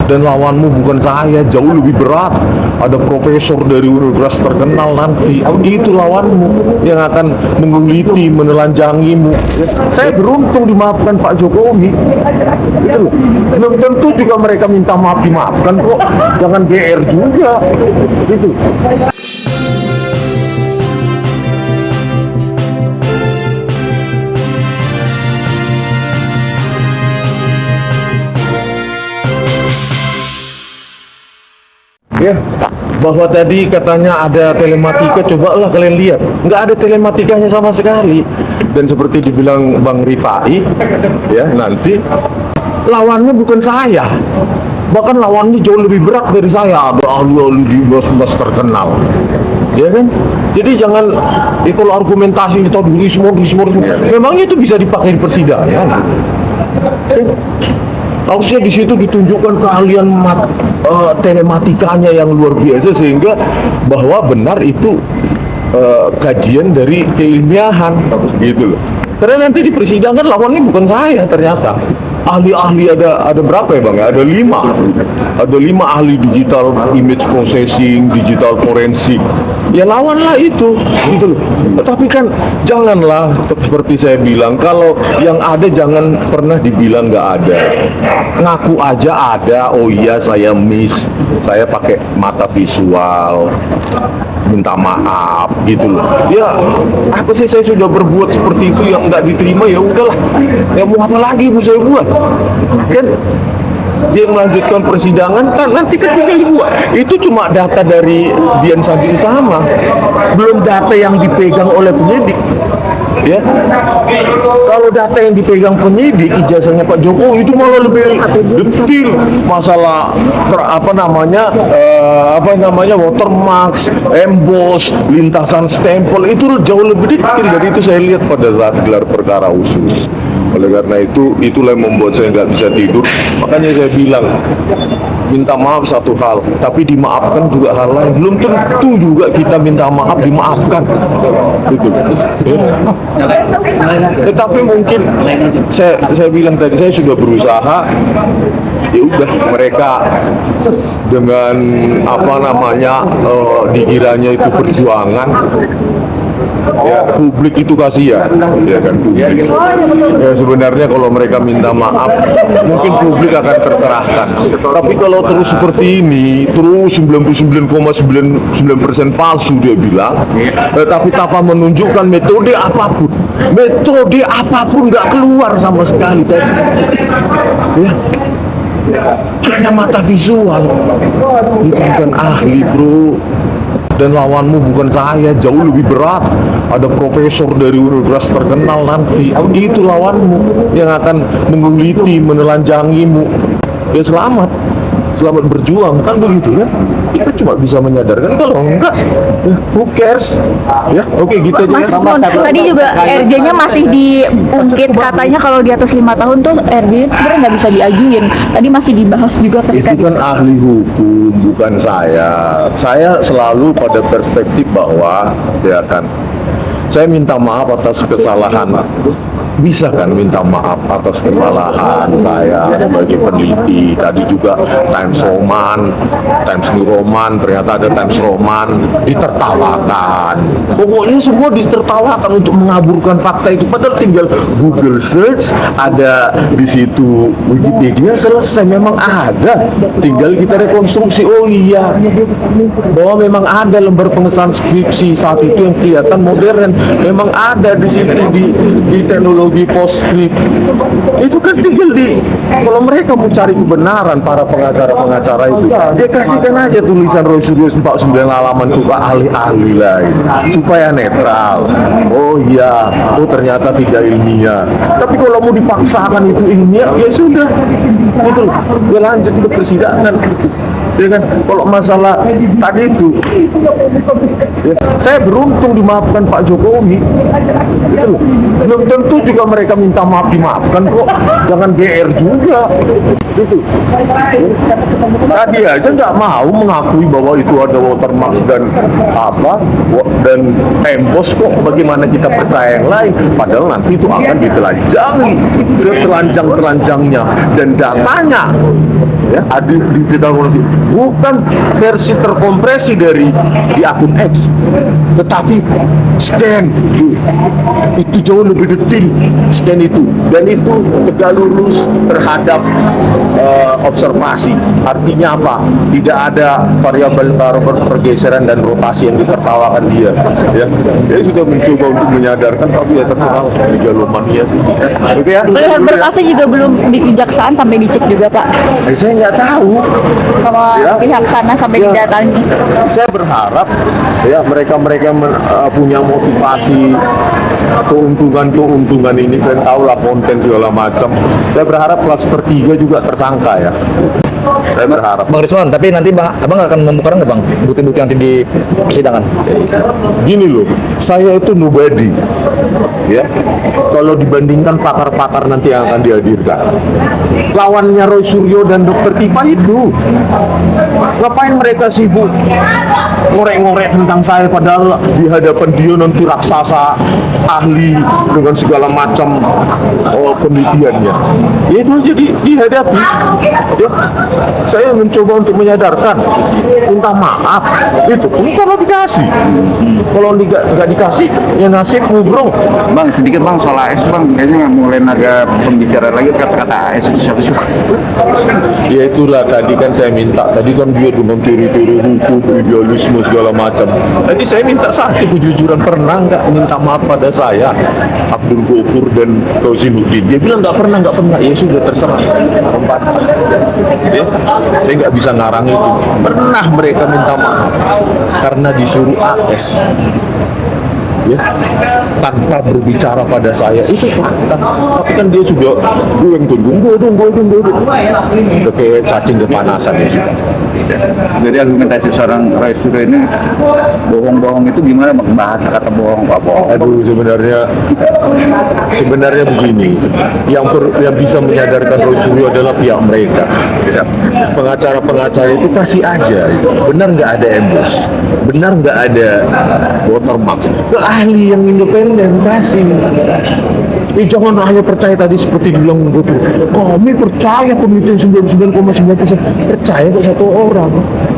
dan lawanmu bukan saya, jauh lebih berat. Ada profesor dari universitas terkenal nanti, itu lawanmu yang akan menguliti, menelanjangimu. Saya beruntung dimaafkan Pak Jokowi, gitu loh. Belum tentu juga mereka minta maaf dimaafkan kok, jangan GR juga, gitu. Ya, bahwa tadi katanya ada telematika, cobalah kalian lihat, nggak ada telematikanya sama sekali. Dan seperti dibilang Bang Rifai, ya nanti lawannya bukan saya, bahkan lawannya jauh lebih berat dari saya, ada ahli-ahli di bos-bos terkenal, ya kan? Jadi jangan, kalau argumentasi kita rismo, memangnya itu bisa dipakai di persidangan? Harusnya di situ ditunjukkan keahlian telematikanya yang luar biasa, sehingga bahwa benar itu kajian dari keilmiahan, gitu loh. Karena nanti di persidangan lawannya bukan saya ternyata. Ahli-ahli ada berapa ya Bang? Ada 5 ahli digital image processing, digital forensik. Ya lawanlah itu, gitu loh. Tapi kan janganlah seperti saya bilang, kalau yang ada jangan pernah dibilang nggak ada. Ngaku aja ada. Oh iya saya miss, saya pakai mata visual, minta maaf, gitu loh. Ya apa sih, saya sudah berbuat seperti itu yang nggak diterima, ya udahlah. Ya mau apa lagi mau saya buat? Kan dia melanjutkan persidangan, kan nanti kan tinggal dibuat. Itu cuma data dari Dian Sandi Utama, belum data yang dipegang oleh penyidik. Ya, kalau data yang dipegang penyidik, ijazahnya Pak Jokowi itu malah lebih detail. Masalah watermark, emboss, lintasan stempel itu jauh lebih detail. Dari itu saya lihat pada saat gelar perkara khusus. Oleh karena itu, itulah yang membuat saya nggak bisa tidur. Makanya saya bilang, minta maaf satu hal, tapi dimaafkan juga hal lain. Belum tentu juga kita minta maaf dimaafkan, gitu. Tetapi mungkin saya bilang tadi, saya sudah berusaha. Ya udah, mereka dengan dikiranya itu perjuangan. Ya, publik itu kasihan, ya kan, publik. Ya sebenarnya kalau mereka minta maaf, mungkin publik akan tercerahkan. Tapi kalau terus seperti ini, terus 99,99% palsu dia bilang, tapi tanpa menunjukkan metode apapun nggak keluar sama sekali tadi. Ya. Hanya mata visual, itu bukan ahli bro. Dan lawanmu bukan saya, jauh lebih berat. Ada profesor dari universitas terkenal nanti, itu lawanmu yang akan menguliti, menelanjangimu. Ya selamat berjuang, kan begitu kan? Kita cuma bisa menyadarkan, kalau enggak, who cares? Ya, oke, gitu aja. Mas Ismon, tadi juga RJ-nya masih diungkit, katanya kalau di atas 5 tahun tuh RJ sebenarnya nggak bisa diajuin. Tadi masih dibahas juga ketika itu kan ahli hukum, bukan saya. Saya selalu pada perspektif bahwa, ya kan, saya minta maaf atas kesalahan. Bisa kan minta maaf atas kesalahan saya sebagai peneliti. Tadi juga Times New Roman, ternyata ada Times Roman ditertawakan. Pokoknya semua ditertawakan untuk mengaburkan fakta itu. Padahal tinggal Google search, ada di situ Wikipedia, selesai. Memang ada, tinggal kita rekonstruksi. Oh iya, bahwa memang ada lembar pengesahan skripsi saat itu yang kelihatan modern. Memang ada di situ di teknologi postscript. Itu kan tinggal kalau mereka mau cari kebenaran, para pengacara itu, dia kasihkan aja tulisan Royce 49 halaman itu ke ahli-ahli lain supaya netral. Oh iya, ternyata tidak ilmiah. Tapi kalau mau dipaksakan itu ilmiah, ya sudah, gitu loh. Ya lanjut ke persidangan. ya kan? Kalau masalah tadi itu, ya, saya beruntung dimaafkan Pak Jokowi, gitu loh. Belum tentu juga mereka minta maaf dimaafkan kok, jangan GR juga, gitu. Tadi aja nggak mau mengakui bahwa itu ada watermark dan dan embos kok. Bagaimana kita percaya yang lain? Padahal nanti itu akan ditelanjangi setelanjang-telanjangnya dan datanya ya ada di teknologi, bukan versi terkompresi dari di akun X, tetapi scan itu jauh lebih detail scan itu, dan itu tegak lurus terhadap observasi. Artinya apa? Tidak ada variabel pergeseran dan rotasi yang ditertawakan dia. Ya, saya sudah mencoba untuk menyadarkan, tapi ya terserah megalomania sih. Oke ya. Melihat berkasnya juga belum di kejaksaan sampai dicek juga Pak, Saya nggak tahu. sama Ya. pihak sana sampai Ya. didatangi. Saya berharap ya mereka punya motivasi keuntungan ini, kan tahu lah konten segala macam. Saya berharap klaster 3 juga tersangka ya. Saya berharap. Bang Rizwan, tapi nanti abang akan membuka nggak bang bukti-bukti nanti di persidangan? Gini loh, saya itu nobody ya. Kalau dibandingkan pakar-pakar nanti yang akan dihadirkan, lawannya Roy Suryo dan Dr. Tifa itu, ngapain mereka sibuk ngorek-ngorek tentang saya, padahal di hadapan dia nanti raksasa ahli dengan segala macam penelitiannya. Ya itu aja dihadapi ya. Saya mencoba untuk menyadarkan, minta maaf, itu pun kalau dikasih. Kalau nggak dikasih, ya nasibmu bro. Bang, sedikit bang soal AS bang, kayaknya mulai naga pembicaraan lagi kata-kata AS itu siapa sih? Ya itulah tadi kan saya minta, tadi kan dia dengan teori-teori hukum, idealisme segala macam. Tadi saya minta satu kejujuran, pernah nggak minta maaf pada saya, Abdul Ghafur dan Kauzinuddin? Dia bilang nggak pernah. Ya sudah terserah, membantah. Ya, saya nggak bisa ngarang itu. Pernah mereka minta maaf karena disuruh AS. Ya, tanpa berbicara pada saya, itu fakta. Tapi kan dia sudah gue dong, udah kayak cacing kepanasan ya sudah. Jadi argumentasi seorang Roy Suryo ini bohong-bohong itu gimana bang? Bahasa kata bohong apa bohong? Aduh, sebenarnya begini, yang bisa menyadarkan Roy Suryo adalah pihak mereka. Pengacara-pengacara itu kasih aja, benar nggak ada embos, benar nggak ada watermark, ke ahli yang independen kasih. Jangan hanya percaya tadi seperti dibilang Ghafur. Kami percaya penelitian 99,9%, percaya kok satu orang.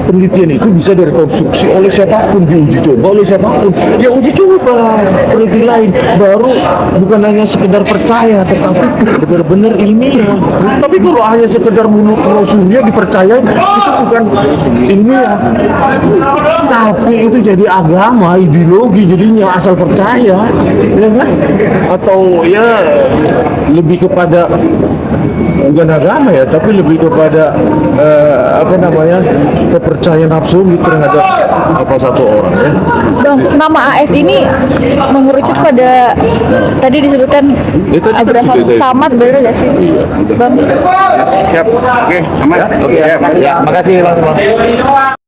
Penelitian itu bisa direkonstruksi oleh siapapun, diuji coba oleh siapapun. Ya uji coba peneliti lain, baru bukan hanya sekedar percaya, tetapi benar-benar ilmiah. Tapi kalau hanya sekedar bunuh Suryo dipercaya, itu bukan ilmiah. Tapi itu jadi agama, ideologi jadinya, asal percaya, ya kan? Atau ya lebih kepada bukan agama ya, tapi lebih kepada kepercayaan absolut terhadap satu orang ya. Bang, nama AS ini mengerucut pada tadi disebutkan Itu tadi Abraham juga saya- Samad, benar nggak sih Bang? Siap, oke, aman. Oke, ya, makasih bang.